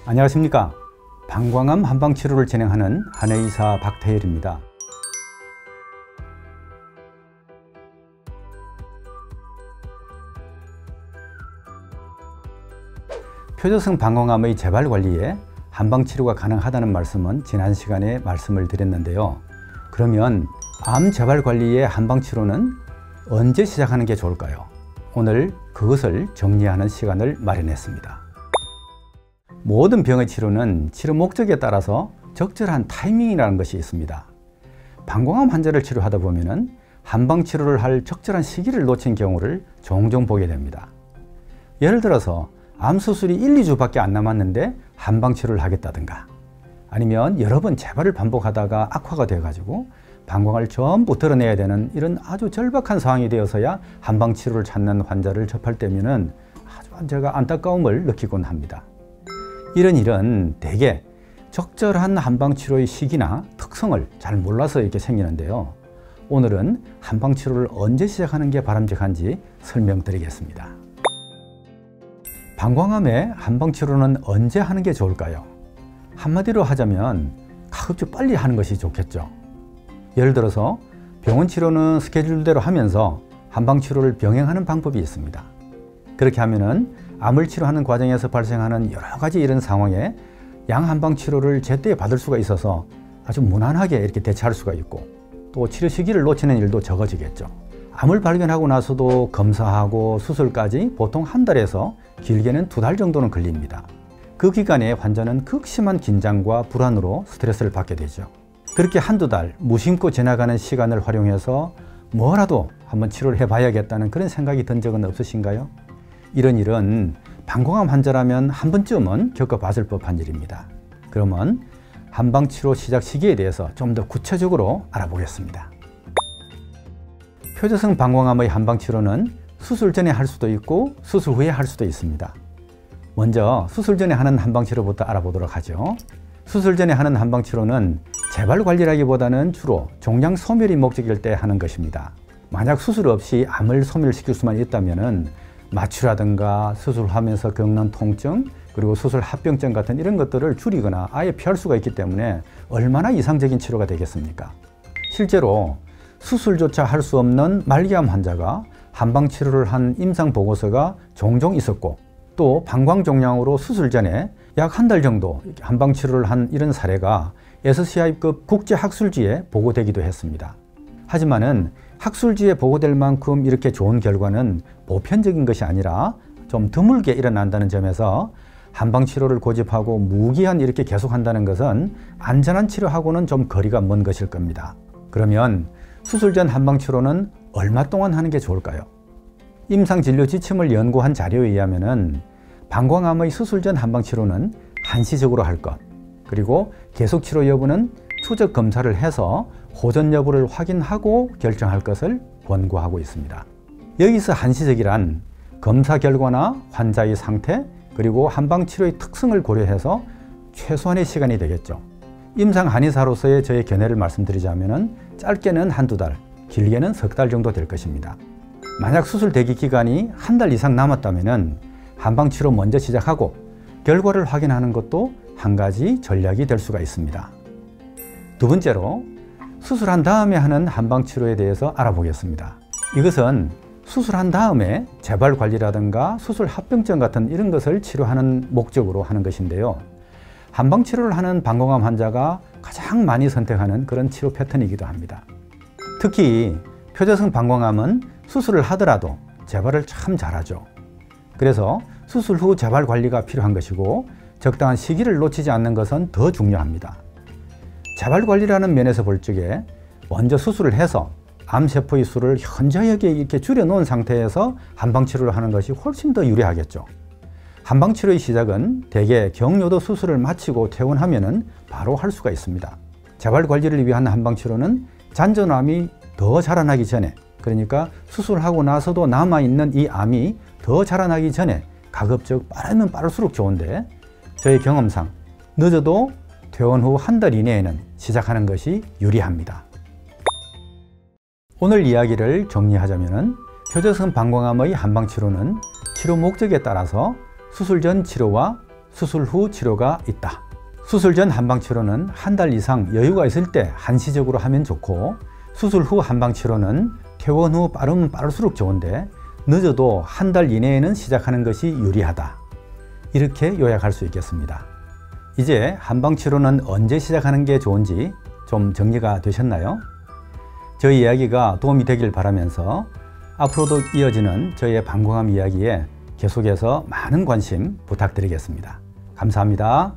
안녕하십니까. 방광암 한방치료를 진행하는 한의사 박태일입니다. 표적성 방광암의 재발관리에 한방치료가 가능하다는 말씀은 지난 시간에 말씀을 드렸는데요. 그러면 암 재발관리의 한방치료는 언제 시작하는 게 좋을까요? 오늘 그것을 정리하는 시간을 마련했습니다. 모든 병의 치료는 치료 목적에 따라서 적절한 타이밍이라는 것이 있습니다. 방광암 환자를 치료하다 보면 한방치료를 할 적절한 시기를 놓친 경우를 종종 보게 됩니다. 예를 들어서 암 수술이 1, 2주밖에 안 남았는데 한방치료를 하겠다든가, 아니면 여러 번 재발을 반복하다가 악화가 되어가지고 방광을 전부 드러내야 되는 이런 아주 절박한 상황이 되어서야 한방치료를 찾는 환자를 접할 때면은 아주 제가 안타까움을 느끼곤 합니다. 이런 일은 대개 적절한 한방치료의 시기나 특성을 잘 몰라서 이렇게 생기는데요. 오늘은 한방치료를 언제 시작하는 게 바람직한지 설명드리겠습니다. 방광암의 한방치료는 언제 하는 게 좋을까요? 한마디로 하자면 가급적 빨리 하는 것이 좋겠죠. 예를 들어서 병원 치료는 스케줄대로 하면서 한방치료를 병행하는 방법이 있습니다. 그렇게 하면은 암을 치료하는 과정에서 발생하는 여러 가지 이런 상황에 양한방치료를 제때 받을 수가 있어서 아주 무난하게 이렇게 대처할 수가 있고, 또 치료 시기를 놓치는 일도 적어지겠죠. 암을 발견하고 나서도 검사하고 수술까지 보통 한 달에서 길게는 2달 정도는 걸립니다. 그 기간에 환자는 극심한 긴장과 불안으로 스트레스를 받게 되죠. 그렇게 한두 달 무심코 지나가는 시간을 활용해서 뭐라도 한번 치료를 해봐야겠다는 그런 생각이 든 적은 없으신가요? 이런 일은 방광암 환자라면 한 번쯤은 겪어봤을 법한 일입니다. 그러면 한방치료 시작 시기에 대해서 좀 더 구체적으로 알아보겠습니다. 표적성 방광암의 한방치료는 수술 전에 할 수도 있고 수술 후에 할 수도 있습니다. 먼저 수술 전에 하는 한방치료부터 알아보도록 하죠. 수술 전에 하는 한방치료는 재발관리라기보다는 주로 종양 소멸이 목적일 때 하는 것입니다. 만약 수술 없이 암을 소멸시킬 수만 있다면 마취라든가 수술하면서 겪는 통증, 그리고 수술 합병증 같은 이런 것들을 줄이거나 아예 피할 수가 있기 때문에 얼마나 이상적인 치료가 되겠습니까? 실제로 수술조차 할 수 없는 말기암 환자가 한방치료를 한 임상보고서가 종종 있었고, 또 방광종양으로 수술 전에 약 한 달 정도 한방치료를 한 이런 사례가 SCI급 국제학술지에 보고되기도 했습니다. 하지만은 학술지에 보고될 만큼 이렇게 좋은 결과는 보편적인 것이 아니라 좀 드물게 일어난다는 점에서 한방치료를 고집하고 무기한 이렇게 계속한다는 것은 안전한 치료하고는 좀 거리가 먼 것일 겁니다. 그러면 수술 전 한방치료는 얼마 동안 하는 게 좋을까요? 임상진료 지침을 연구한 자료에 의하면 방광암의 수술 전 한방치료는 한시적으로 할 것, 그리고 계속치료 여부는 추적 검사를 해서 호전 여부를 확인하고 결정할 것을 권고하고 있습니다. 여기서 한시적이란 검사 결과나 환자의 상태, 그리고 한방치료의 특성을 고려해서 최소한의 시간이 되겠죠. 임상 한의사로서의 저의 견해를 말씀드리자면 짧게는 한두 달, 길게는 석 달 정도 될 것입니다. 만약 수술 대기 기간이 한 달 이상 남았다면 한방치료 먼저 시작하고 결과를 확인하는 것도 한 가지 전략이 될 수가 있습니다. 두 번째로 수술한 다음에 하는 한방치료에 대해서 알아보겠습니다. 이것은 수술한 다음에 재발관리라든가 수술 합병증 같은 이런 것을 치료하는 목적으로 하는 것인데요. 한방치료를 하는 방광암 환자가 가장 많이 선택하는 그런 치료 패턴이기도 합니다. 특히 표적성 방광암은 수술을 하더라도 재발을 참 잘하죠. 그래서 수술 후 재발 관리가 필요한 것이고 적당한 시기를 놓치지 않는 것은 더 중요합니다. 재발 관리라는 면에서 볼 적에 먼저 수술을 해서 암세포의 수를 현저하게 이렇게 줄여놓은 상태에서 한방치료를 하는 것이 훨씬 더 유리하겠죠. 한방치료의 시작은 대개 경요도 수술을 마치고 퇴원하면 바로 할 수가 있습니다. 재발 관리를 위한 한방치료는 잔존암이 더 자라나기 전에, 그러니까 수술하고 나서도 남아있는 이 암이 더 자라나기 전에 가급적 빠르면 빠를수록 좋은데, 저의 경험상 늦어도 퇴원 후 한 달 이내에는 시작하는 것이 유리합니다. 오늘 이야기를 정리하자면 표적성 방광암의 한방치료는 치료 목적에 따라서 수술 전 치료와 수술 후 치료가 있다. 수술 전 한방치료는 한 달 이상 여유가 있을 때 한시적으로 하면 좋고, 수술 후 한방치료는 퇴원 후 빠르면 빠를수록 좋은데 늦어도 한 달 이내에는 시작하는 것이 유리하다. 이렇게 요약할 수 있겠습니다. 이제 한방치료는 언제 시작하는 게 좋은지 좀 정리가 되셨나요? 저희 이야기가 도움이 되길 바라면서 앞으로도 이어지는 저희의 방광암 이야기에 계속해서 많은 관심 부탁드리겠습니다. 감사합니다.